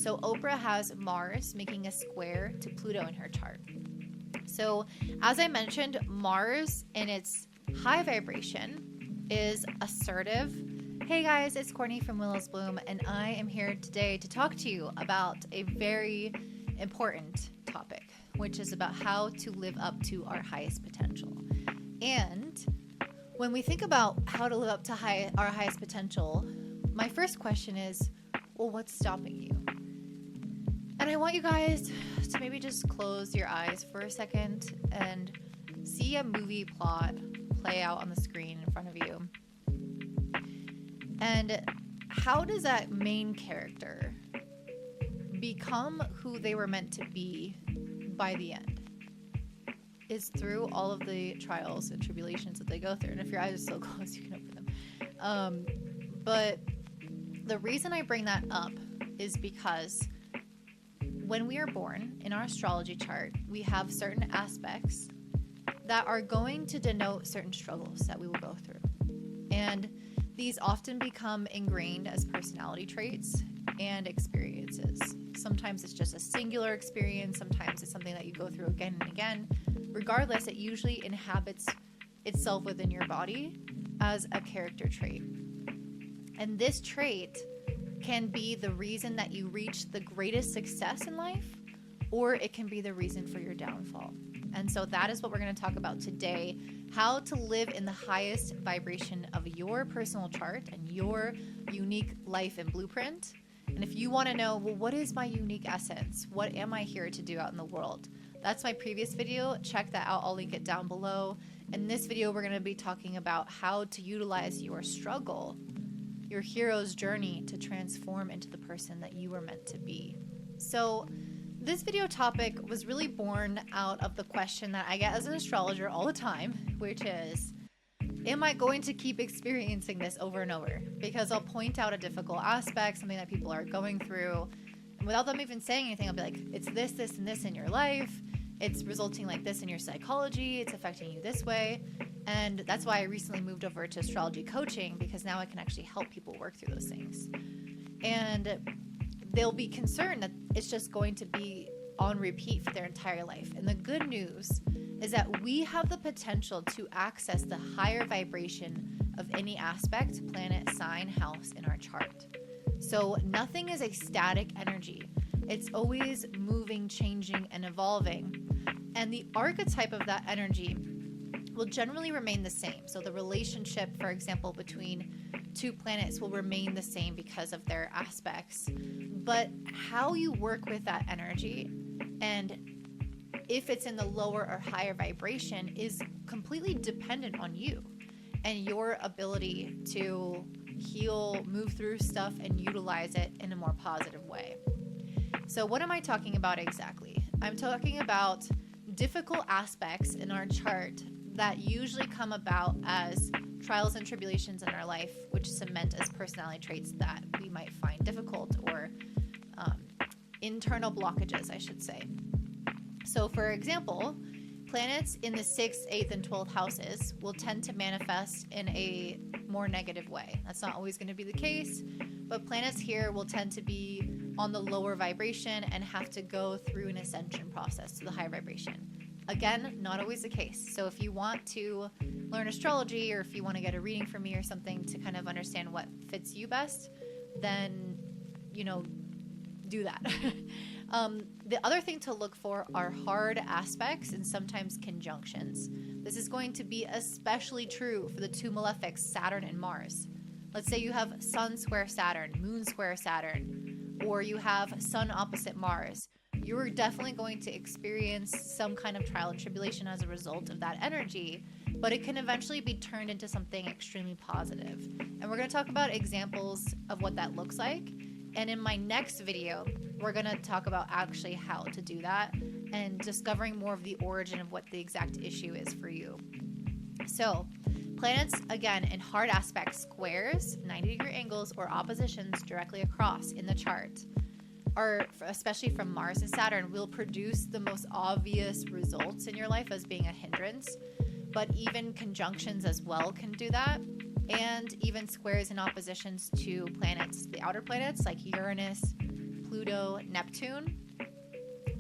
So Oprah has Mars making a square to Pluto in her chart. So as I mentioned, Mars in its high vibration is assertive. Hey guys, it's Courtney from Willow's Bloom, and I am here today to talk to you about a very important topic, which is about how to live up to our highest potential. And when we think about how to live up to our highest potential, my first question is, well, what's stopping you? And I want you guys to maybe just close your eyes for a second and see a movie plot play out on the screen in front of you. And how does that main character become who they were meant to be by the end? Is through all of the trials and tribulations that they go through. And if your eyes are so closed, you can open them. But the reason I bring that up is because when we are born in our astrology chart, we have certain aspects that are going to denote certain struggles that we will go through. And these often become ingrained as personality traits and experiences. Sometimes it's just a singular experience. Sometimes it's something that you go through again and again. Regardless, it usually inhabits itself within your body as a character trait. And this trait can be the reason that you reach the greatest success in life, or it can be the reason for your downfall. And so that is what we're going to talk about today, how to live in the highest vibration of your personal chart and your unique life and blueprint. And if you want to know, well, what is my unique essence? What am I here to do out in the world? That's my previous video. Check that out. I'll link it down below. In this video, we're going to be talking about how to utilize your struggle, your hero's journey, to transform into the person that you were meant to be. So this video topic was really born out of the question that I get as an astrologer all the time, which is, am I going to keep experiencing this over and over? Because I'll point out a difficult aspect, something that people are going through, and without them even saying anything, I'll be like, it's this, this, and this in your life. It's resulting like this in your psychology. It's affecting you this way. And that's why I recently moved over to astrology coaching, because now I can actually help people work through those things. And they'll be concerned that it's just going to be on repeat for their entire life. And the good news is that we have the potential to access the higher vibration of any aspect, planet, sign, house in our chart. So nothing is a static energy. It's always moving, changing, and evolving. And the archetype of that energy will generally remain the same. So the relationship, for example, between two planets will remain the same because of their aspects. But how you work with that energy, and if it's in the lower or higher vibration, is completely dependent on you and your ability to heal, move through stuff, and utilize it in a more positive way. So what am I talking about exactly? I'm talking about difficult aspects in our chart that usually come about as trials and tribulations in our life, which cement as personality traits that we might find difficult, or internal blockages, I should say. So for example, planets in the 6th, 8th, and 12th houses will tend to manifest in a more negative way. That's not always going to be the case, but planets here will tend to be on the lower vibration and have to go through an ascension process to the higher vibration. Again, not always the case. So if you want to learn astrology, or if you want to get a reading from me or something to kind of understand what fits you best, then, do that. The other thing to look for are hard aspects and sometimes conjunctions. This is going to be especially true for the two malefics, Saturn and Mars. Let's say you have Sun square Saturn, Moon square Saturn, or you have Sun opposite Mars. You're definitely going to experience some kind of trial and tribulation as a result of that energy, but it can eventually be turned into something extremely positive. And we're going to talk about examples of what that looks like. And in my next video, we're going to talk about actually how to do that and discovering more of the origin of what the exact issue is for you. So planets, again, in hard aspects, squares, 90-degree angles, or oppositions directly across in the chart, are, especially from Mars and Saturn, will produce the most obvious results in your life as being a hindrance. But even conjunctions as well can do that. And even squares and oppositions to planets, the outer planets like Uranus, Pluto, Neptune.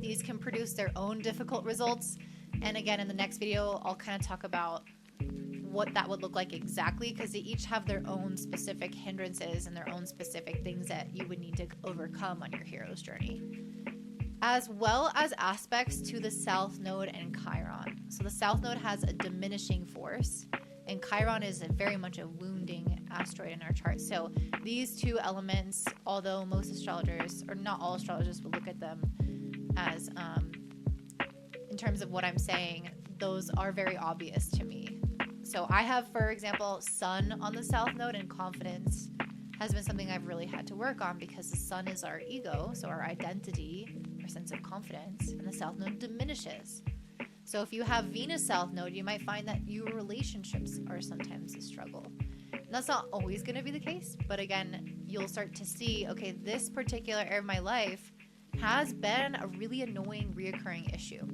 These can produce their own difficult results. And again, in the next video, I'll kind of talk about what that would look like exactly, because they each have their own specific hindrances and their own specific things that you would need to overcome on your hero's journey, as well as aspects to the South Node and Chiron. So the South Node has a diminishing force, and Chiron is very much a wounding asteroid in our chart. So these two elements, although most astrologers, or not all astrologers, will look at them as, in terms of what I'm saying, those are very obvious to me. So I have, for example, Sun on the South Node, and confidence has been something I've really had to work on, because the Sun is our ego, so our identity, our sense of confidence, and the South Node diminishes. So if you have Venus South Node, you might find that your relationships are sometimes a struggle. And that's not always going to be the case, but again, you'll start to see, okay, this particular area of my life has been a really annoying, reoccurring issue.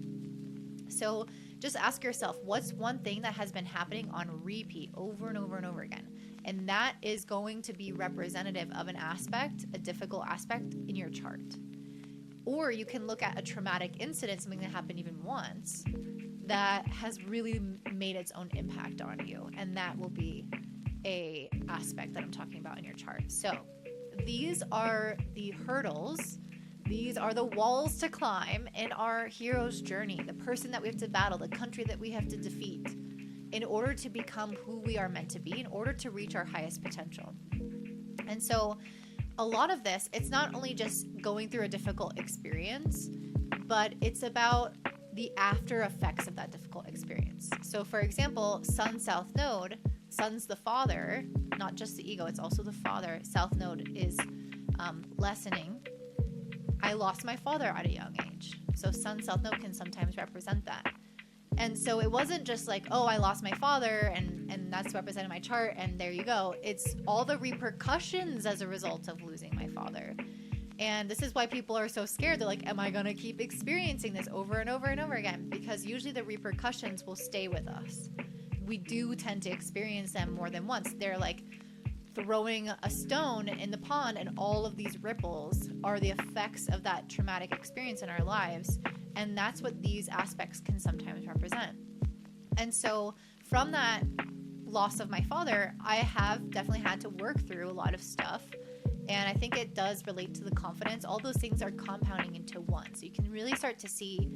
So just ask yourself, what's one thing that has been happening on repeat over and over and over again? And that is going to be representative of an aspect, a difficult aspect in your chart. Or you can look at a traumatic incident, something that happened even once, that has really made its own impact on you. And that will be a aspect that I'm talking about in your chart. So these are the hurdles. These are the walls to climb in our hero's journey, the person that we have to battle, the country that we have to defeat in order to become who we are meant to be, in order to reach our highest potential. And so a lot of this, it's not only just going through a difficult experience, but it's about the after effects of that difficult experience. So for example, Sun South Node, Sun's the father, not just the ego, it's also the father. South Node is lessening. I lost my father at a young age. So Sun South Node can sometimes represent that. And so it wasn't just like, oh, I lost my father and that's represented my chart and there you go. It's all the repercussions as a result of losing my father. And this is why people are so scared. They're like, am I going to keep experiencing this over and over and over again? Because usually the repercussions will stay with us. We do tend to experience them more than once. They're like throwing a stone in the pond, and all of these ripples are the effects of that traumatic experience in our lives. And that's what these aspects can sometimes represent. And so from that loss of my father, I have definitely had to work through a lot of stuff. And I think it does relate to the confidence. All those things are compounding into one. So you can really start to see,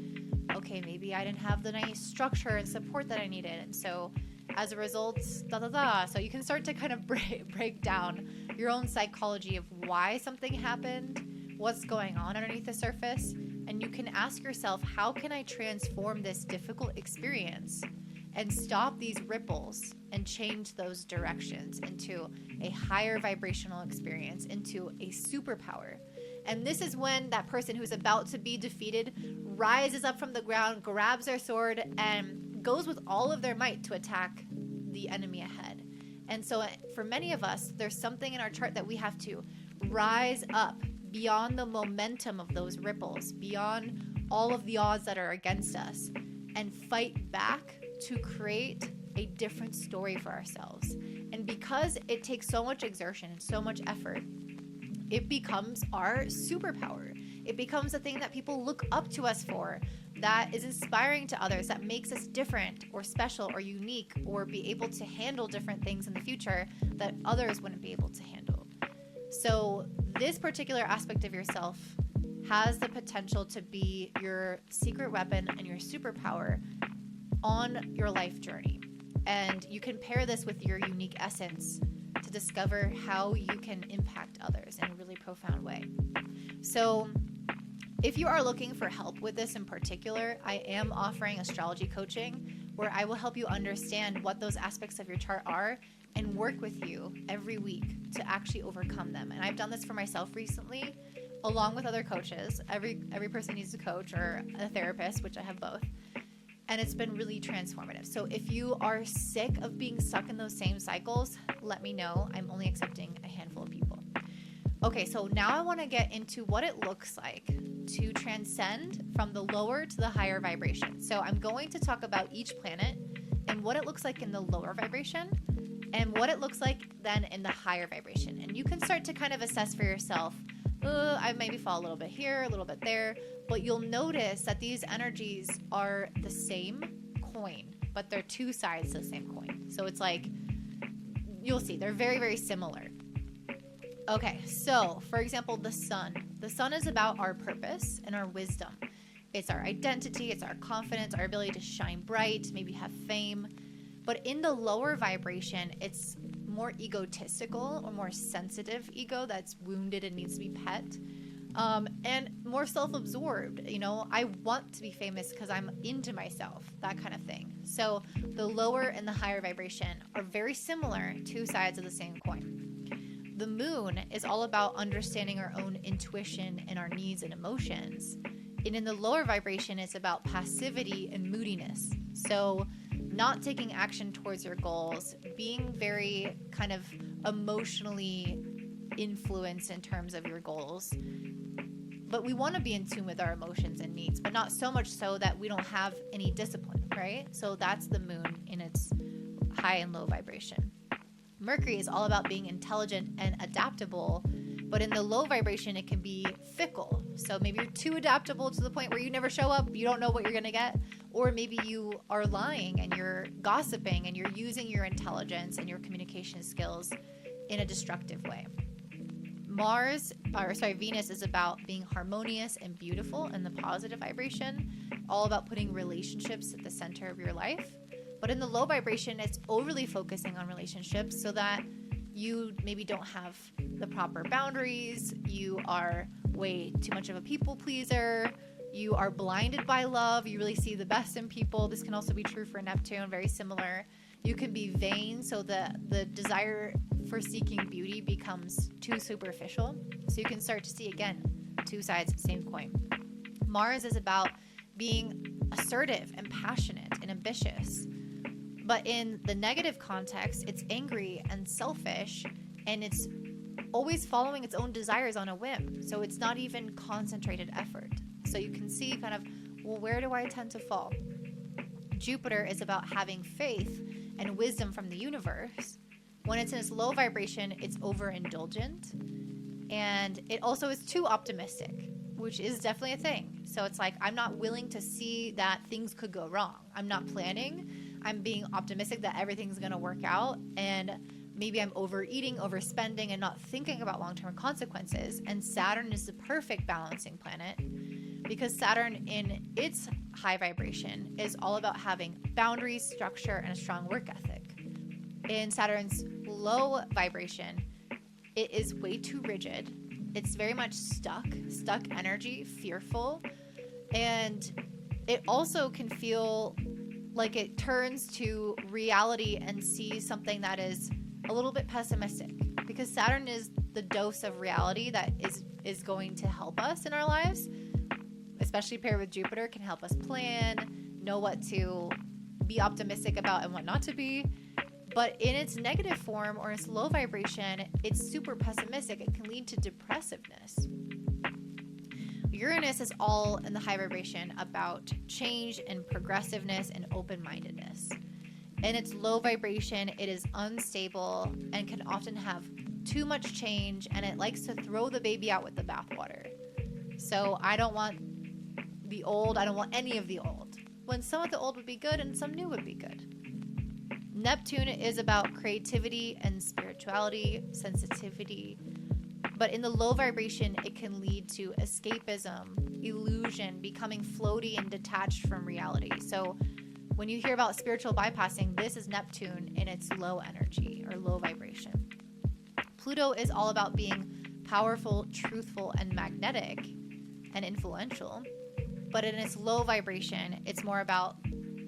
okay, maybe I didn't have the nice structure and support that I needed. And so as a result, So you can start to kind of break down your own psychology of why something happened, what's going on underneath the surface. And you can ask yourself, how can I transform this difficult experience and stop these ripples and change those directions into a higher vibrational experience, into a superpower? And this is when that person who's about to be defeated rises up from the ground, grabs their sword, and goes with all of their might to attack the enemy ahead. And so for many of us, there's something in our chart that we have to rise up beyond the momentum of those ripples, beyond all of the odds that are against us, and fight back to create a different story for ourselves. And because it takes so much exertion and so much effort, it becomes our superpower. It becomes a thing that people look up to us for, that is inspiring to others, that makes us different or special or unique, or be able to handle different things in the future that others wouldn't be able to handle. So this particular aspect of yourself has the potential to be your secret weapon and your superpower on your life journey. And you can pair this with your unique essence to discover how you can impact others in a really profound way. So if you are looking for help with this in particular, I am offering astrology coaching, where I will help you understand what those aspects of your chart are and work with you every week to actually overcome them. And I've done this for myself recently, along with other coaches. Every person needs a coach or a therapist, which I have both. And it's been really transformative. So if you are sick of being stuck in those same cycles, let me know. I'm only accepting a handful of people. Okay, so now I want to get into what it looks like to transcend from the lower to the higher vibration. So I'm going to talk about each planet and what it looks like in the lower vibration and what it looks like then in the higher vibration. And you can start to kind of assess for yourself I maybe fall a little bit here, a little bit there. But you'll notice that these energies are the same coin, but they're two sides of the same coin. So it's like, you'll see, they're very, very similar. Okay, so for example, the sun. The sun is about our purpose and our wisdom. It's our identity, it's our confidence, our ability to shine bright, maybe have fame. But in the lower vibration, it's more egotistical or more sensitive ego that's wounded and needs to be pet. And more self-absorbed. You know, I want to be famous because I'm into myself, that kind of thing. So the lower and the higher vibration are very similar, two sides of the same coin. The moon is all about understanding our own intuition and our needs and emotions. And in the lower vibration, it's about passivity and moodiness. So not taking action towards your goals, being very kind of emotionally influenced in terms of your goals. But we want to be in tune with our emotions and needs, but not so much so that we don't have any discipline, right? So that's the moon in its high and low vibration. Mercury is all about being intelligent and adaptable, but in the low vibration, it can be fickle. So maybe you're too adaptable to the point where you never show up, you don't know what you're going to get, or maybe you are lying and you're gossiping and you're using your intelligence and your communication skills in a destructive way. Venus is about being harmonious and beautiful in the positive vibration, all about putting relationships at the center of your life. But in the low vibration, it's overly focusing on relationships so that you maybe don't have the proper boundaries. You are way too much of a people pleaser. You are blinded by love. You really see the best in people. This can also be true for Neptune, very similar. You can be vain, so the desire for seeking beauty becomes too superficial. So you can start to see, again, two sides of the same coin. Mars is about being assertive and passionate and ambitious. But in the negative context, it's angry and selfish, and it's always following its own desires on a whim. So it's not even concentrated effort. So you can see kind of, well, where do I tend to fall? Jupiter is about having faith and wisdom from the universe. When it's in its low vibration, it's overindulgent. And it also is too optimistic, which is definitely a thing. So it's like, I'm not willing to see that things could go wrong. I'm not planning. I'm being optimistic that everything's going to work out. And maybe I'm overeating, overspending, and not thinking about long-term consequences. And Saturn is the perfect balancing planet because Saturn in its high vibration is all about having boundaries, structure, and a strong work ethic. In Saturn's low vibration, it is way too rigid. It's very much stuck energy, fearful. And it also can feel like it turns to reality and sees something that is a little bit pessimistic, because Saturn is the dose of reality that is going to help us in our lives, especially paired with Jupiter, can help us plan, know what to be optimistic about and what not to be. But in its negative form or its low vibration, it's super pessimistic. It can lead to depressiveness. Uranus is all in the high vibration about change and progressiveness and open-mindedness. In its low vibration, it is unstable and can often have too much change, and it likes to throw the baby out with the bathwater. So I don't want the old. I don't want any of the old. When some of the old would be good and some new would be good. Neptune is about creativity and spirituality, sensitivity. But in the low vibration, it can lead to escapism, illusion, becoming floaty and detached from reality. So when you hear about spiritual bypassing, this is Neptune in its low energy or low vibration. Pluto is all about being powerful, truthful, and magnetic and influential. But in its low vibration, it's more about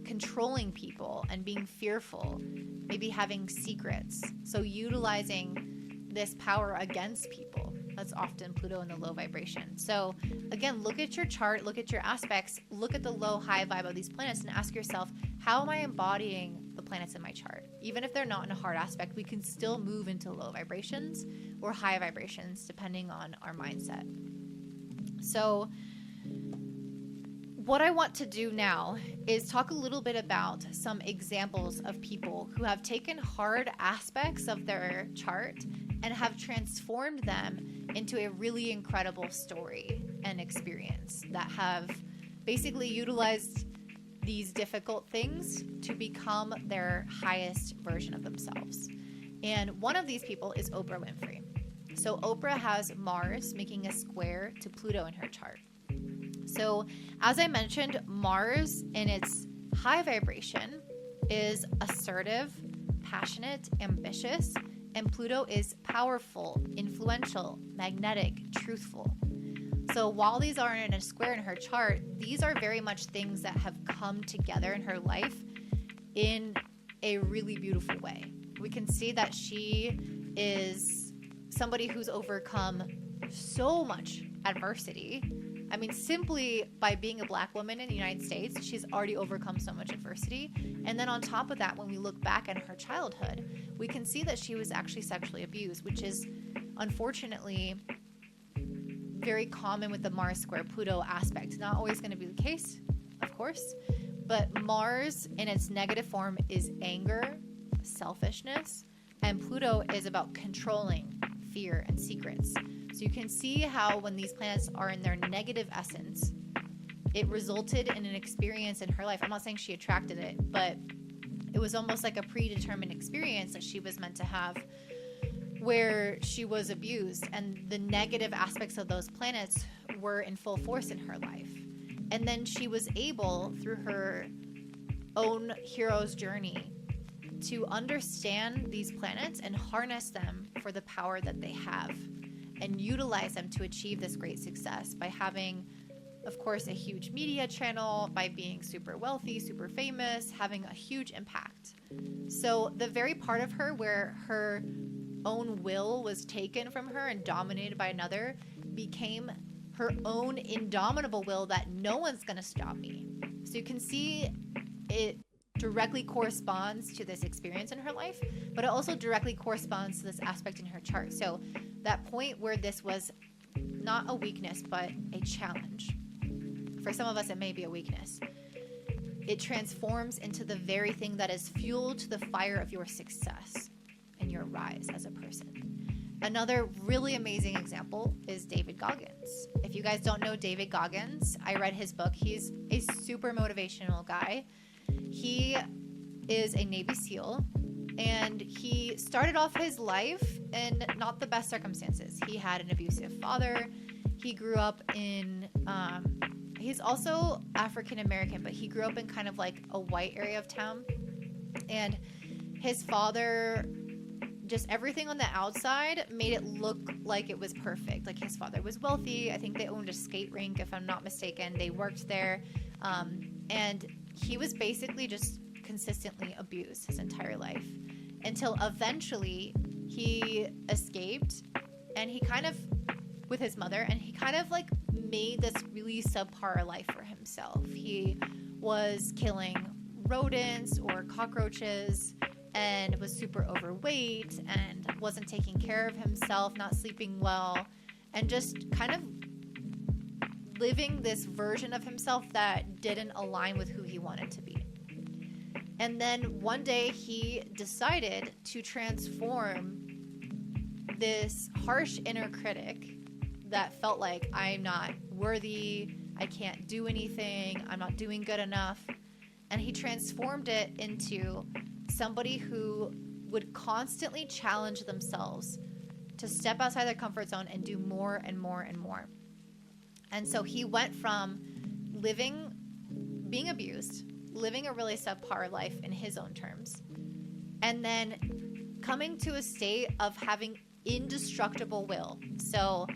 controlling people and being fearful, maybe having secrets. So utilizing this power against people. That's often Pluto in the low vibration. So again, look at your chart, look at your aspects, look at the low, high vibe of these planets and ask yourself, how am I embodying the planets in my chart? Even if they're not in a hard aspect, we can still move into low vibrations or high vibrations depending on our mindset. So what I want to do now is talk a little bit about some examples of people who have taken hard aspects of their chart and have transformed them into a really incredible story and experience that have basically utilized these difficult things to become their highest version of themselves. And one of these people is Oprah Winfrey. So Oprah has Mars making a square to Pluto in her chart. So as I mentioned, Mars in its high vibration is assertive, passionate, ambitious, and Pluto is powerful, influential, magnetic, truthful. So while these are in a square in her chart, these are very much things that have come together in her life in a really beautiful way. We can see that she is somebody who's overcome so much adversity. I mean, simply by being a Black woman in the United States, she's already overcome so much adversity. And then on top of that, when we look back at her childhood, we can see that she was actually sexually abused, which is unfortunately very common with the Mars square Pluto aspect. Not always going to be the case, of course, but Mars in its negative form is anger, selfishness, and Pluto is about controlling, fear, and secrets. So you can see how when these planets are in their negative essence, it resulted in an experience in her life. I'm not saying she attracted it, but it was almost like a predetermined experience that she was meant to have, where she was abused, and the negative aspects of those planets were in full force in her life. And then she was able, through her own hero's journey, to understand these planets and harness them for the power that they have and utilize them to achieve this great success by having, of course, a huge media channel, by being super wealthy, super famous, having a huge impact. So the very part of her where her own will was taken from her and dominated by another became her own indomitable will that no one's going to stop me. So you can see it directly corresponds to this experience in her life, but it also directly corresponds to this aspect in her chart. So that point where this was not a weakness, but a challenge. For some of us, it may be a weakness. It transforms into the very thing that is fuel to the fire of your success and your rise as a person. Another really amazing example is David Goggins. If you guys don't know David Goggins, I read his book. He's a super motivational guy. He is a Navy SEAL, and he started off his life in not the best circumstances. He had an abusive father. He grew up in, he's also African American, but he grew up in kind of like a white area of town. And his father, just everything on the outside made it look like it was perfect. Like his father was wealthy. I think they owned a skate rink, if I'm not mistaken. They worked there. And he was basically just consistently abused his entire life until eventually he escaped, and he kind of, with his mother, and he kind of like made this really subpar life for himself. He was killing rodents or cockroaches and was super overweight and wasn't taking care of himself, not sleeping well, and just kind of living this version of himself that didn't align with who he wanted to be. And then one day he decided to transform this harsh inner critic that felt like, I'm not worthy, I can't do anything, I'm not doing good enough. And he transformed it into somebody who would constantly challenge themselves to step outside their comfort zone and do more and more and more. And so he went from being abused, living a really subpar life in his own terms, and then coming to a state of having indestructible will. So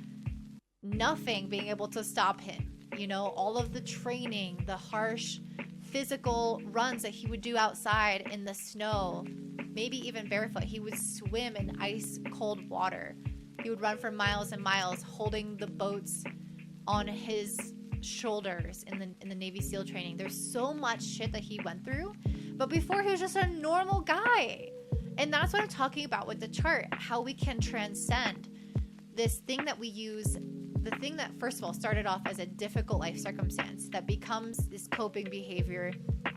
nothing being able to stop him. You know, all of the training, the harsh physical runs that he would do outside in the snow, maybe even barefoot. He would swim in ice cold water. He would run for miles and miles holding the boats on his shoulders in the Navy SEAL training. There's so much shit that he went through, but before he was just a normal guy. And that's what I'm talking about with the chart, how we can transcend this thing that we use, the thing that first of all started off as a difficult life circumstance that becomes this coping behavior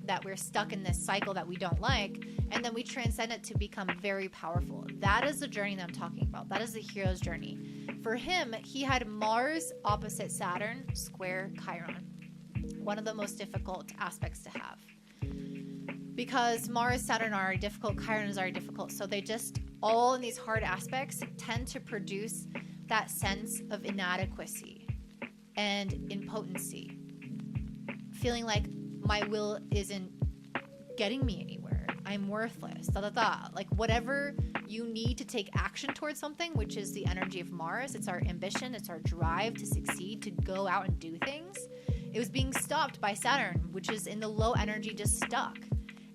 that we're stuck in this cycle that we don't like, and then we transcend it to become very powerful. That is the journey that I'm talking about. That is the hero's journey. For him, he had Mars opposite Saturn square Chiron, one of the most difficult aspects to have. Because Mars, Saturn are already difficult, Chiron is already difficult. So they just, all in these hard aspects, tend to produce that sense of inadequacy and impotency. Feeling like my will isn't getting me anywhere. I'm worthless, Like whatever you need to take action towards something, which is the energy of Mars. It's our ambition, it's our drive to succeed, to go out and do things. It was being stopped by Saturn, which is in the low energy, just stuck.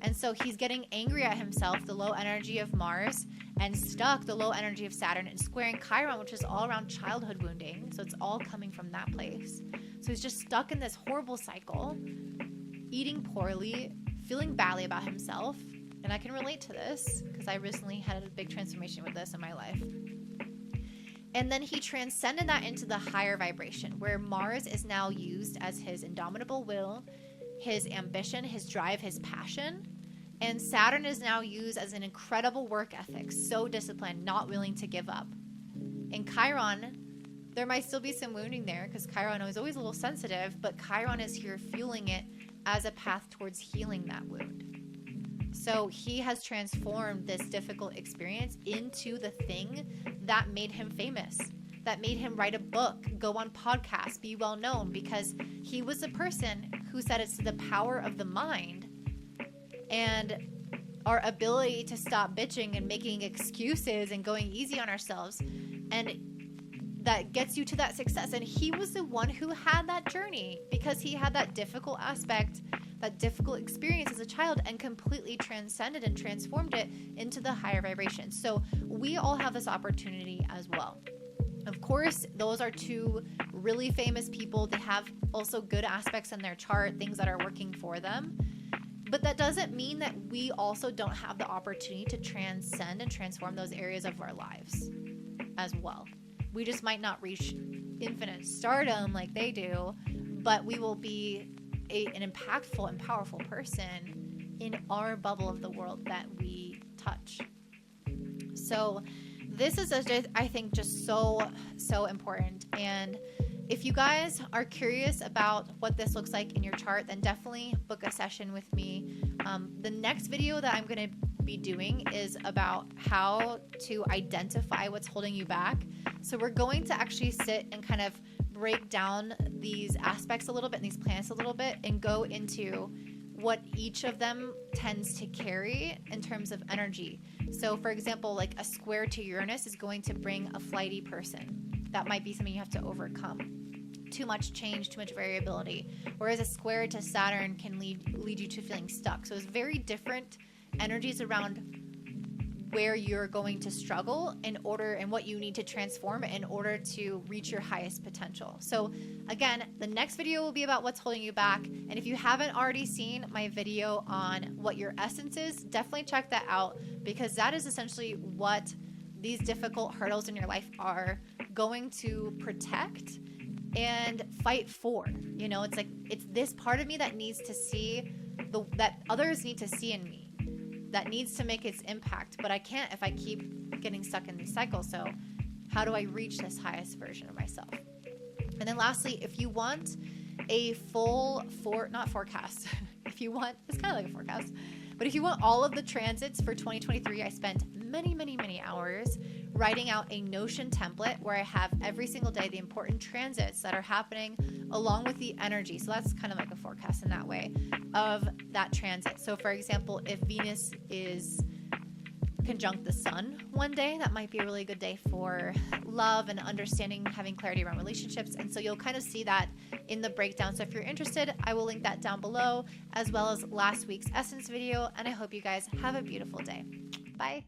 And so he's getting angry at himself, the low energy of Mars, and stuck, the low energy of Saturn, and squaring Chiron, which is all around childhood wounding. So it's all coming from that place. So he's just stuck in this horrible cycle, eating poorly, feeling badly about himself. And I can relate to this because I recently had a big transformation with this in my life. And then he transcended that into the higher vibration, where Mars is now used as his indomitable will, his ambition, his drive, his passion. And Saturn is now used as an incredible work ethic, so disciplined, not willing to give up. In Chiron, there might still be some wounding there because Chiron is always a little sensitive, but Chiron is here fueling it as a path towards healing that wound. So he has transformed this difficult experience into the thing that made him famous, that made him write a book, go on podcasts, be well known, because he was the person who said it's the power of the mind and our ability to stop bitching and making excuses and going easy on ourselves, and that gets you to that success. And he was the one who had that journey because he had that difficult aspect, that difficult experience as a child, and completely transcended and transformed it into the higher vibration. So we all have this opportunity as well. Of course, those are two really famous people. They have also good aspects in their chart, things that are working for them. But that doesn't mean that we also don't have the opportunity to transcend and transform those areas of our lives as well. We just might not reach infinite stardom like they do, but we will be an impactful and powerful person in our bubble of the world that we touch. So this is, I think, just so important. And if you guys are curious about what this looks like in your chart, then definitely book a session with me. The next video that I'm going to be doing is about how to identify what's holding you back. So we're going to actually sit and kind of break down these aspects a little bit and these planets a little bit and go into what each of them tends to carry in terms of energy. So for example, like a square to Uranus is going to bring a flighty person. That might be something you have to overcome. Too much change, too much variability. Whereas a square to Saturn can lead you to feeling stuck. So it's very different energies around where you're going to struggle and what you need to transform in order to reach your highest potential. So again, the next video will be about what's holding you back. And if you haven't already seen my video on what your essence is, definitely check that out, because that is essentially what these difficult hurdles in your life are going to protect and fight for. You know, it's like, it's this part of me that needs to see that others need to see in me, that needs to make its impact, but I can't if I keep getting stuck in these cycles. So how do I reach this highest version of myself? And then lastly, if you want a full not forecast, if you want, it's kind of like a forecast, but if you want all of the transits for 2023, I spent many hours writing out a Notion template where I have every single day the important transits that are happening along with the energy. So that's kind of like a forecast in that way of that transit. So for example, if Venus is conjunct the sun one day, that might be a really good day for love and understanding, having clarity around relationships. And so you'll kind of see that in the breakdown. So if you're interested, I will link that down below, as well as last week's essence video. And I hope you guys have a beautiful day. Bye.